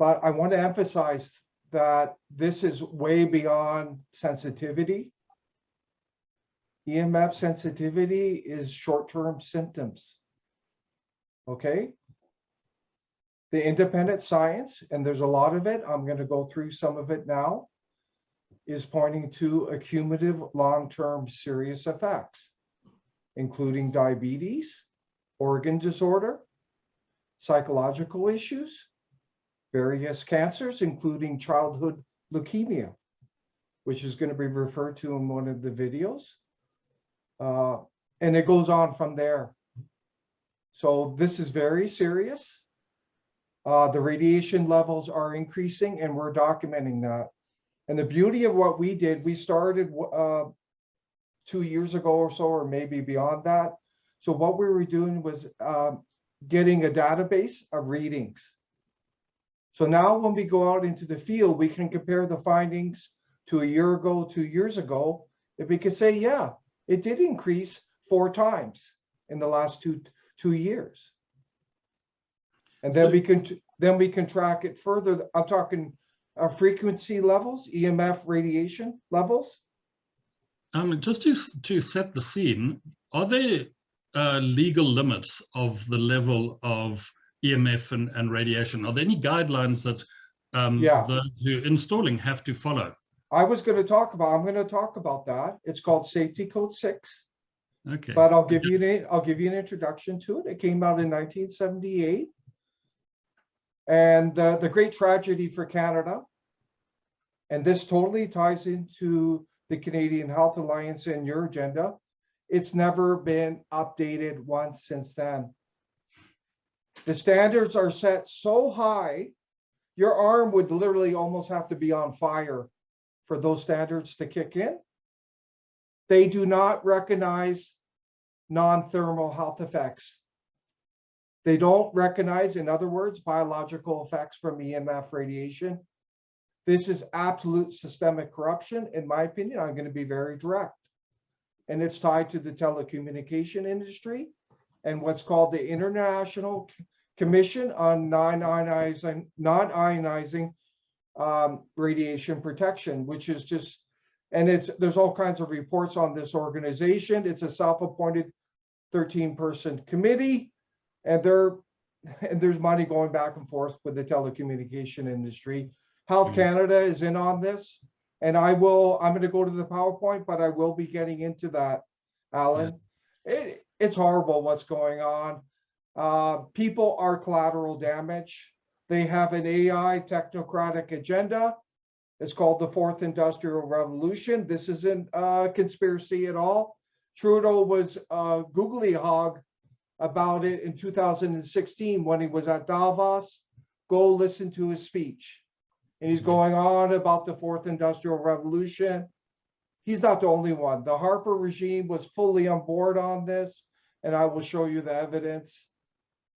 But I want to emphasize that this is way beyond sensitivity. EMF sensitivity is short-term symptoms. Okay? The independent science, and there's a lot of it, I'm going to go through some of it now, is pointing to a cumulative long-term serious effects, including diabetes, organ disorder, psychological issues, various cancers, including childhood leukemia, which is going to be referred to in one of the videos. And it goes on from there. So this is very serious. The radiation levels are increasing, and we're documenting that. And the beauty of what we did, we started 2 years ago or so, or maybe beyond that. So what we were doing was getting a database of readings. So now when we go out into the field, we can compare the findings to a year ago, 2 years ago. If we could say, yeah, it did increase 4 times in the last two years. And then we can track it further. I'm talking frequency levels, EMF radiation levels. Just to set the scene, are there legal limits of the level of EMF and radiation? Are there any guidelines that those who are installing have to follow? I'm going to talk about that. It's called Safety Code 6. Okay. But I'll give you an introduction to it. It came out in 1978. And the great tragedy for Canada, and this totally ties into the Canadian Health Alliance and your agenda, it's never been updated once since then. The standards are set so high, your arm would literally almost have to be on fire for those standards to kick in. They do not recognize non-thermal health effects. They don't recognize, in other words, biological effects from EMF radiation. This is absolute systemic corruption, in my opinion. I'm going to be very direct. And it's tied to the telecommunication industry and what's called the International Commission on Non-Ionizing Radiation Protection, which is just, and there's all kinds of reports on this organization. It's a self-appointed 13-person committee, and there's money going back and forth with the telecommunication industry. Health Canada is in on this, and I'm going to go to the PowerPoint, but I will be getting into that, Alan. Yeah. It's horrible what's going on. People are collateral damage. They have an AI technocratic agenda. It's called the Fourth Industrial Revolution. This isn't a conspiracy at all. Trudeau was googly hog about it in 2016 when he was at Davos. Go listen to his speech. And he's going on about the Fourth Industrial Revolution. He's not the only one. The Harper regime was fully on board on this, and I will show you the evidence.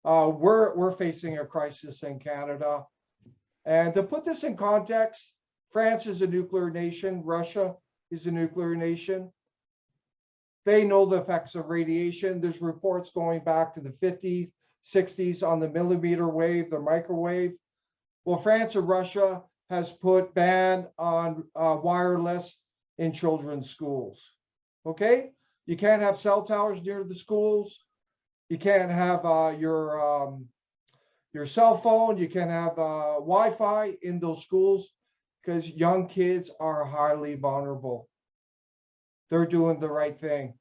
We're facing a crisis in Canada. And to put this in context, France is a nuclear nation. Russia is a nuclear nation. They know the effects of radiation. There's reports going back to the 50s, 60s on the millimeter wave, the microwave. Well, France or Russia has put ban on wireless in children's schools. Okay? You can't have cell towers near the schools. You can't have your cell phone. You can't have Wi-Fi in those schools because young kids are highly vulnerable. They're doing the right thing.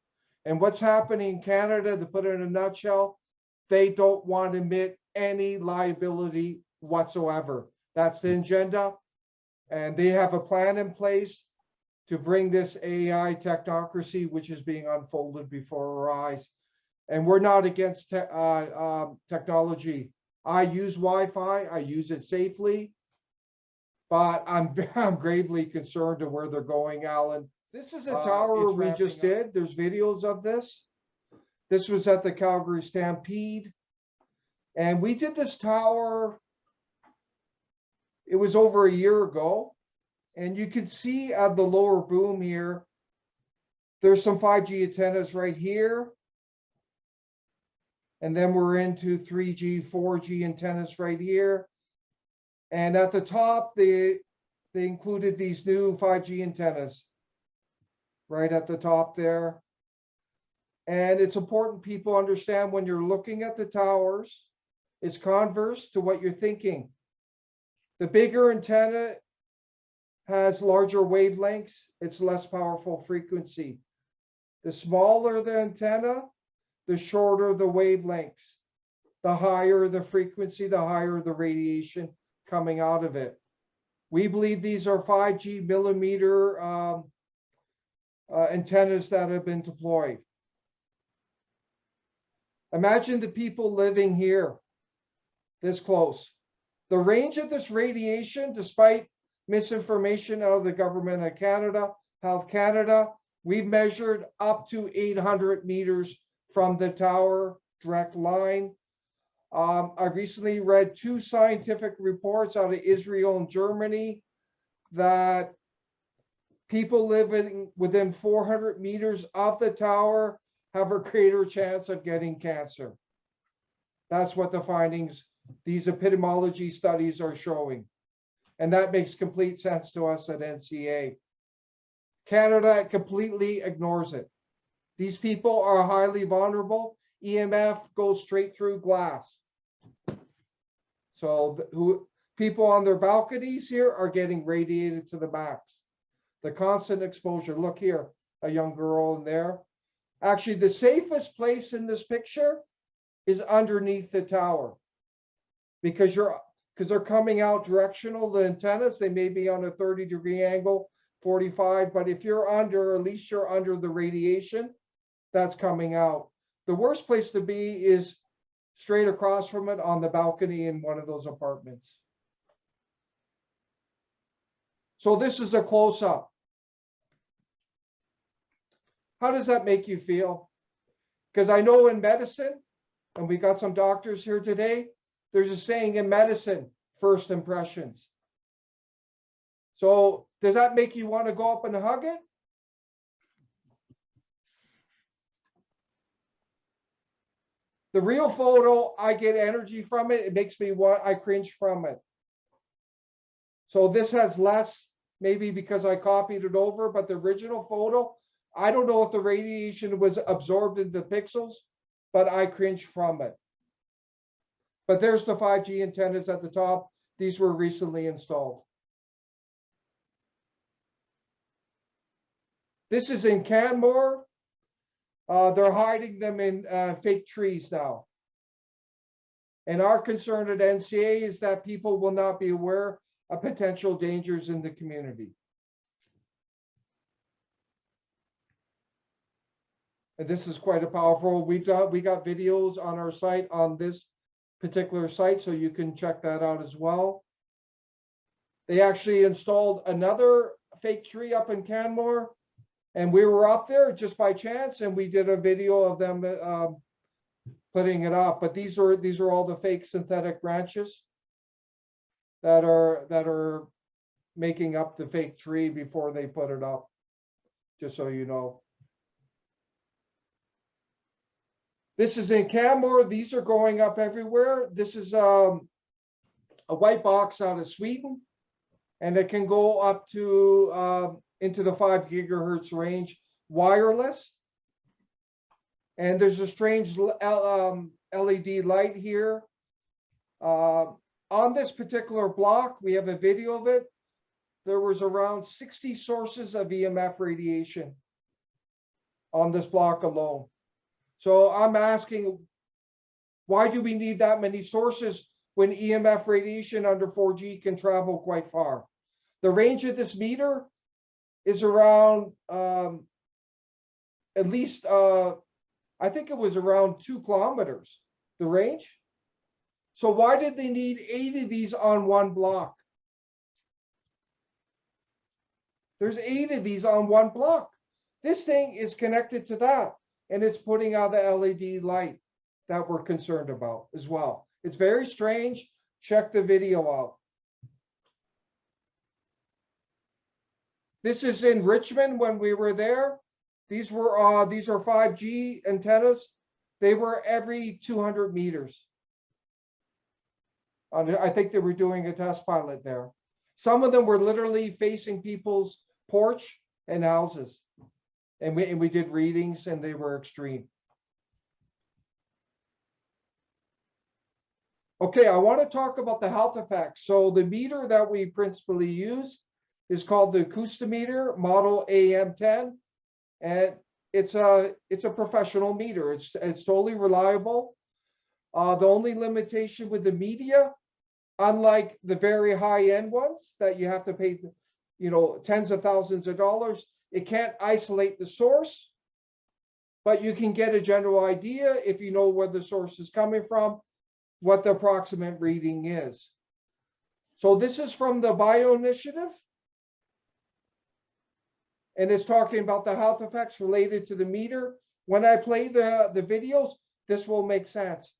And what's happening in Canada, to put it in a nutshell, they don't want to admit any liability whatsoever. That's the agenda. And they have a plan in place to bring this AI technocracy, which is being unfolded before our eyes. And we're not against technology. I use Wi-Fi. I use it safely. But I'm gravely concerned to where they're going, Alan. This is a tower we just did. There's videos of this. This was at the Calgary Stampede. And we did this tower, it was over a year ago. And you can see at the lower boom here, there's some 5G antennas right here. And then we're into 3G, 4G antennas right here. And at the top, they included these new 5G antennas right at the top there. And it's important people understand when you're looking at the towers, it's converse to what you're thinking. The bigger antenna has larger wavelengths, it's less powerful frequency. The smaller the antenna, the shorter the wavelengths. The higher the frequency, the higher the radiation coming out of it. We believe these are 5G millimeter antennas that have been deployed. Imagine the people living here, this close. The range of this radiation, despite misinformation out of the government of Canada, Health Canada, we've measured up to 800 meters from the tower, direct line. I recently read 2 scientific reports out of Israel and Germany that people living within 400 meters of the tower have a greater chance of getting cancer. That's what the findings, these epidemiology studies are showing. And that makes complete sense to us at NCA. Canada completely ignores it. These people are highly vulnerable. EMF goes straight through glass. So people on their balconies here are getting radiated to the max. The constant exposure. Look here, a young girl in there. Actually, the safest place in this picture is underneath the tower because they're coming out directional, the antennas. They may be on a 30-degree angle, 45, but if you're under, at least you're under the radiation that's coming out. The worst place to be is straight across from it on the balcony in one of those apartments. So this is a close-up. How does that make you feel? Because I know in medicine, and we got some doctors here today, there's a saying in medicine, first impressions. So does that make you want to go up and hug it? The real photo, I get energy from it. It makes me I cringe from it. So this has less, maybe because I copied it over, but the original photo, I don't know if the radiation was absorbed into the pixels, but I cringe from it. But there's the 5G antennas at the top. These were recently installed. This is in Canmore. They're hiding them in fake trees now. And our concern at NCA is that people will not be aware of potential dangers in the community. And this is quite a powerful, we got videos on our site on this particular site, so you can check that out as well. They actually installed another fake tree up in Canmore, and we were up there just by chance, and we did a video of them putting it up. But these are all the fake synthetic branches that are making up the fake tree before they put it up, just so you know. This is in Canmore. These are going up everywhere. This is a white box out of Sweden, and it can go up to into the 5 gigahertz range wireless. And there's a strange LED light here. On this particular block, we have a video of it. There was around 60 sources of EMF radiation on this block alone. So I'm asking, why do we need that many sources when EMF radiation under 4G can travel quite far? The range of this meter is around at least, I think it was around 2 kilometers, the range. So why did they need 8 of these on one block? There's 8 of these on one block. This thing is connected to that, and it's putting out the LED light that we're concerned about as well. It's very strange. Check the video out. This is in Richmond when we were there. These are 5G antennas. They were every 200 meters. I think they were doing a test pilot there. Some of them were literally facing people's porch and houses. And we did readings, and they were extreme. Okay, I want to talk about the health effects. So the meter that we principally use is called the acoustimeter model AM10, and it's a professional meter. It's totally reliable. The only limitation with the media, unlike the very high-end ones that you have to pay, tens of thousands of dollars, it can't isolate the source, but you can get a general idea if you know where the source is coming from, what the approximate reading is. So this is from the Bio Initiative, and it's talking about the health effects related to the meter. When I play the videos, this will make sense.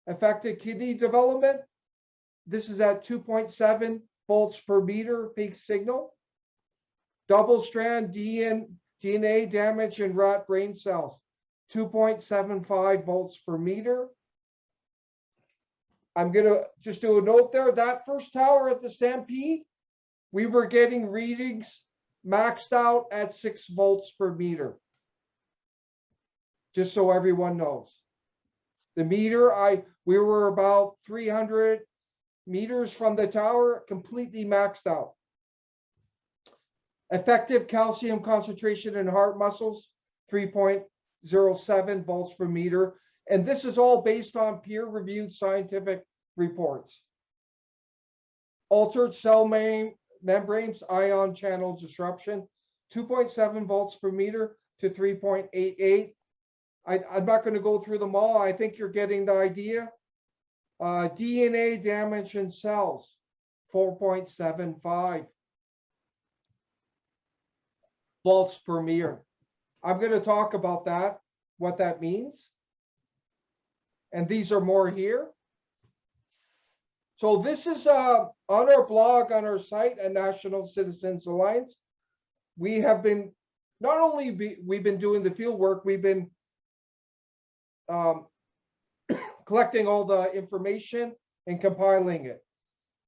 Affected kidney development, this is at 2.7 volts per meter peak signal. Double strand DNA damage in rat brain cells, 2.75 volts per meter. I'm going to just do a note there. That first tower at the Stampede, we were getting readings maxed out at 6 volts per meter. Just so everyone knows. The meter, we were about 300 meters from the tower, completely maxed out. Effective calcium concentration in heart muscles, 3.07 volts per meter. And this is all based on peer-reviewed scientific reports. Altered cell membranes, ion channel disruption, 2.7 volts per meter to 3.88. I'm not going to go through them all. I think you're getting the idea. DNA damage in cells, 4.75 volts per meter. I'm going to talk about that, what that means. And these are more here. So this is on our blog, on our site at National Citizens Alliance. We have been, not only we've been doing the field work, we've been collecting all the information and compiling it.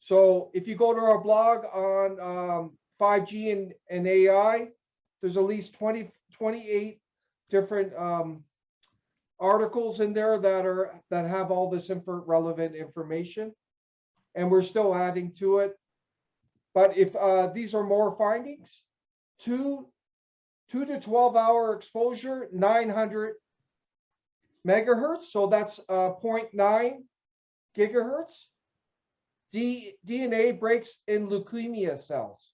So if you go to our blog on 5G and AI, there's at least 28 different articles in there that have all this relevant information, and we're still adding to it. But if these are more findings, 2 to 12-hour exposure, 900 megahertz, so that's 0.9 gigahertz. DNA breaks in leukemia cells,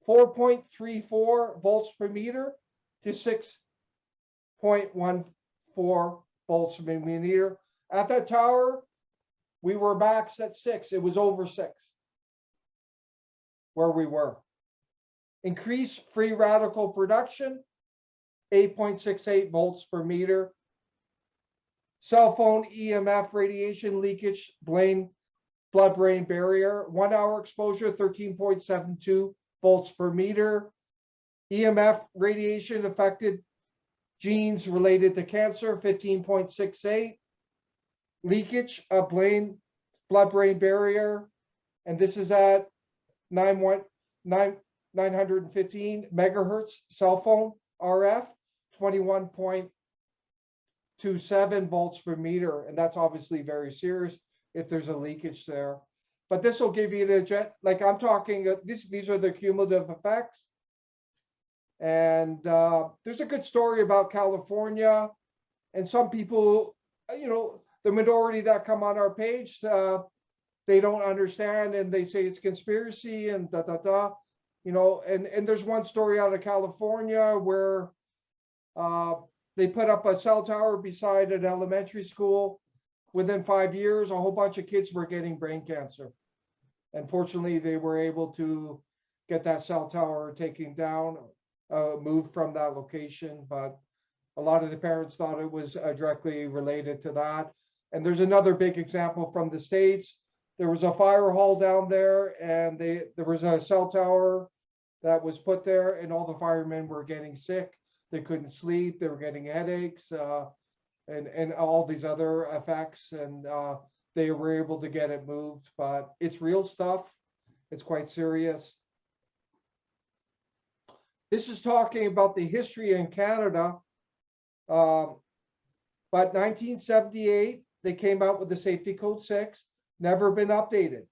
4.34 volts per meter to 6.14 volts per meter. At that tower, we were max at 6. It was over 6 where we were. Increased free radical production, 8.68 volts per meter. Cell phone EMF radiation leakage, blood-brain barrier, 1 hour exposure, 13.72 volts per meter. EMF radiation affected genes related to cancer, 15.68. Leakage of blood-brain barrier, and this is at 915 megahertz cell phone RF, 21.27 volts per meter, and that's obviously very serious if there's a leakage there. But this will give you the like I'm talking. These are the cumulative effects, and there's a good story about California, and some people, the minority that come on our page, they don't understand, and they say it's conspiracy and and there's one story out of California where they put up a cell tower beside an elementary school. Within 5 years, a whole bunch of kids were getting brain cancer. Unfortunately, they were able to get that cell tower taken down, moved from that location, but a lot of the parents thought it was directly related to that. And there's another big example from the States. There was a fire hall down there, and there was a cell tower that was put there, and all the firemen were getting sick. They couldn't sleep. They were getting headaches and all these other effects. And they were able to get it moved, but it's real stuff. It's quite serious. This is talking about the history in Canada. But 1978, they came out with the Safety Code 6, never been updated.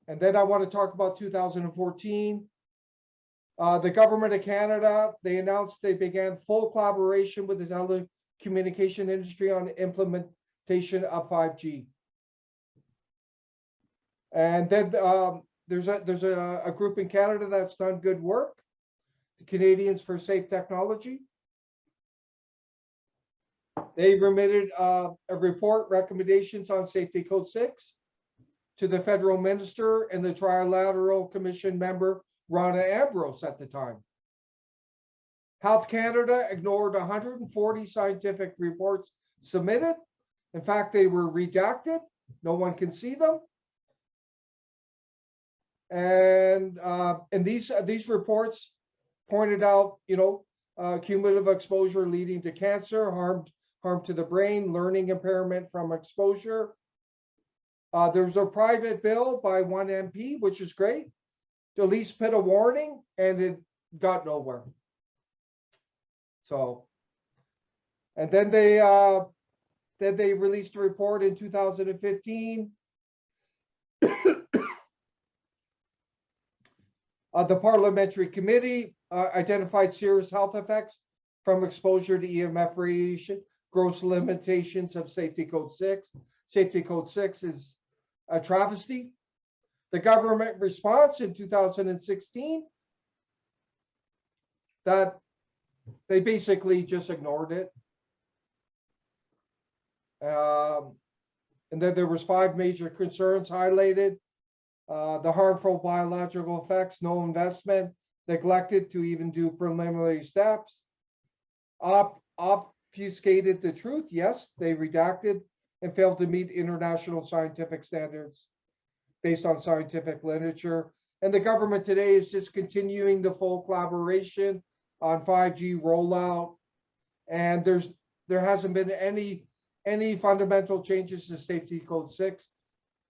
And then I want to talk about 2014. The government of Canada, they announced they began full collaboration with the telecommunication industry on the implementation of 5G. And then there's a group in Canada that's done good work, the Canadians for Safe Technology. They remitted a report, recommendations on Safety Code 6 to the federal minister and the Trilateral Commission member, Rona Ambrose, at the time. Health Canada ignored 140 scientific reports submitted. In fact, they were redacted. No one can see them. And these reports pointed out, cumulative exposure leading to cancer, harm to the brain, learning impairment from exposure. There's a private bill by one MP, which is great, to at least put a warning, and it got nowhere. So, and then they released a report in 2015. The Parliamentary Committee identified serious health effects from exposure to EMF radiation, gross limitations of Safety Code 6. Safety Code 6 is a travesty. The government response in 2016, that they basically just ignored it. And then there was 5 major concerns highlighted. The harmful biological effects, no investment, neglected to even do preliminary steps, obfuscated the truth, yes, they redacted, and failed to meet international scientific standards based on scientific literature. And the government today is just continuing the full collaboration on 5G rollout. And there hasn't been any fundamental changes to Safety Code 6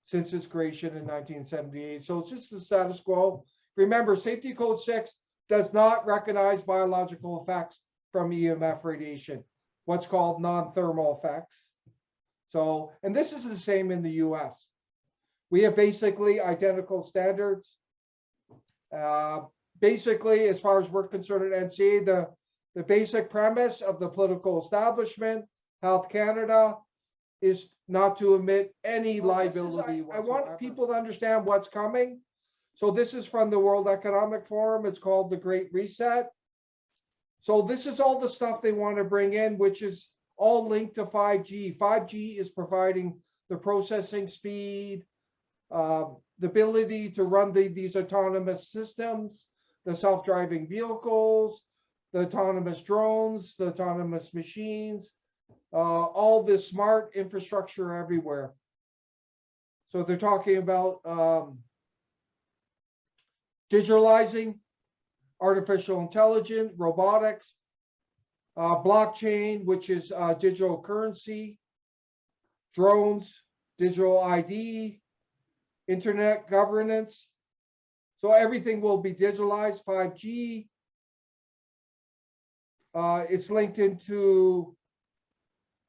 since its creation in 1978. So it's just the status quo. Remember, Safety Code 6 does not recognize biological effects from EMF radiation, what's called non-thermal effects. So, and this is the same in the US. We have basically identical standards. Basically, as far as we're concerned at NCA, the basic premise of the political establishment, Health Canada, is not to admit any liability. I want people to understand what's coming. So this is from the World Economic Forum. It's called the Great Reset. So this is all the stuff they want to bring in, which is all linked to 5G. 5G is providing the processing speed, the ability to run these autonomous systems, the self-driving vehicles, the autonomous drones, the autonomous machines, all this smart infrastructure everywhere. So they're talking about digitalizing, artificial intelligence, robotics, blockchain, which is digital currency, drones, digital ID, internet governance. So everything will be digitalized. 5G. It's linked into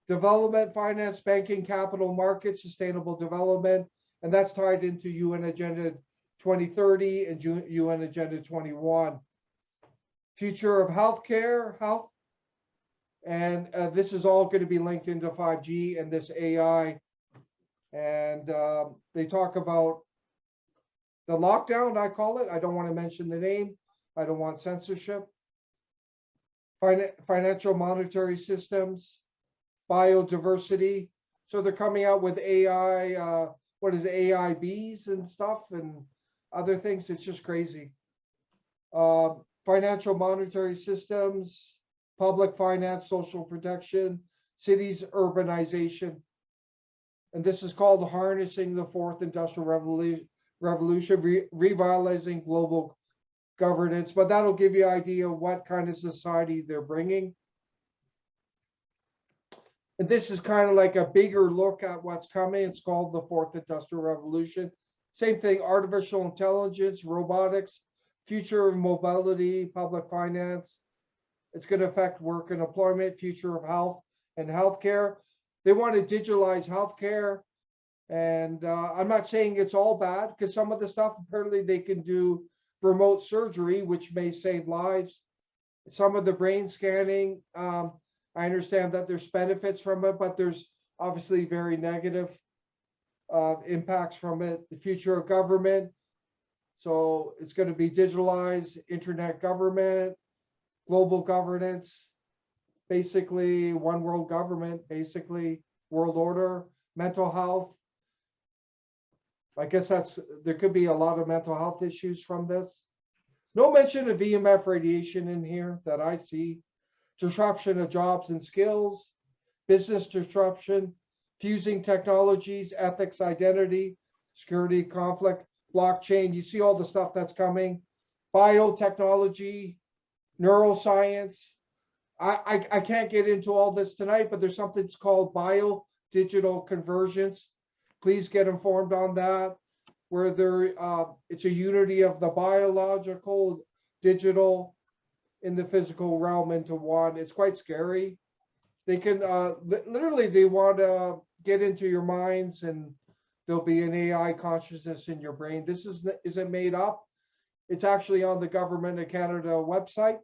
development, finance, banking, capital markets, sustainable development, and that's tied into UN Agenda 2030 and UN Agenda 21. Future of healthcare, health, and this is all going to be linked into 5G and this AI. And they talk about the lockdown, I call it. I don't want to mention the name. I don't want censorship. Financial monetary systems, biodiversity. So they're coming out with AI, what is it, AIBs and stuff and other things. It's just crazy. Financial monetary systems, public finance, social protection, cities urbanization. And this is called harnessing the fourth industrial revolution, revitalizing global governance. But that'll give you an idea of what kind of society they're bringing. And this is kind of like a bigger look at what's coming. It's called the Fourth Industrial Revolution. Same thing, artificial intelligence, robotics, future of mobility, public finance. It's going to affect work and employment, future of health and healthcare. They want to digitalize healthcare. And I'm not saying it's all bad, because some of the stuff, apparently they can do remote surgery, which may save lives. Some of the brain scanning, I understand that there's benefits from it, but there's obviously very negative impacts from it. The future of government. So it's going to be digitalized, internet government, global governance, basically one world government, basically world order, mental health. I guess there could be a lot of mental health issues from this. No mention of EMF radiation in here that I see. Disruption of jobs and skills, business disruption, fusing technologies, ethics, identity, security, conflict, blockchain. You see all the stuff that's coming. Biotechnology, neuroscience. I can't get into all this tonight, but there's something that's called bio-digital convergence. Please get informed on that, where it's a unity of the biological, digital, in the physical realm into one. It's quite scary. They can literally, they want to get into your minds, and there'll be an AI consciousness in your brain. This isn't made up. It's actually on the Government of Canada website.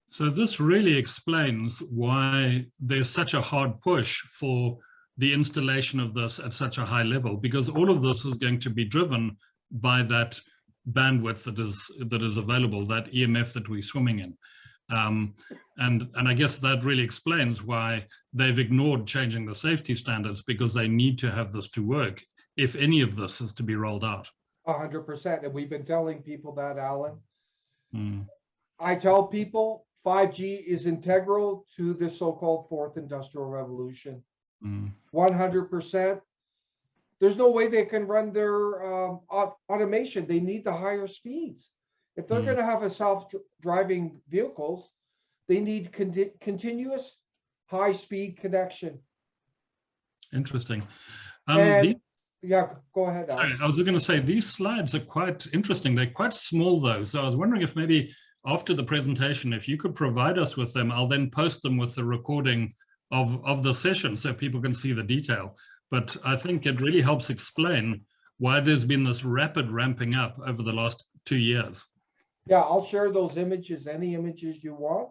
So this really explains why there's such a hard push for the installation of this at such a high level, because all of this is going to be driven by that bandwidth that is available, that EMF that we're swimming in. And I guess that really explains why they've ignored changing the safety standards, because they need to have this to work if any of this is to be rolled out. 100%. And we've been telling people that, Alan. Mm. I tell people 5G is integral to the so-called Fourth Industrial Revolution. 100%. There's no way they can run their automation. They need the higher speeds. If they're going to have a self-driving vehicles, they need continuous high-speed connection. Interesting. Yeah, go ahead. Sorry, I was going to say, these slides are quite interesting. They're quite small, though. So I was wondering if maybe after the presentation, if you could provide us with them, I'll then post them with the recording of the session so people can see the detail. But I think it really helps explain why there's been this rapid ramping up over the last 2 years. Yeah, I'll share those images, any images you want.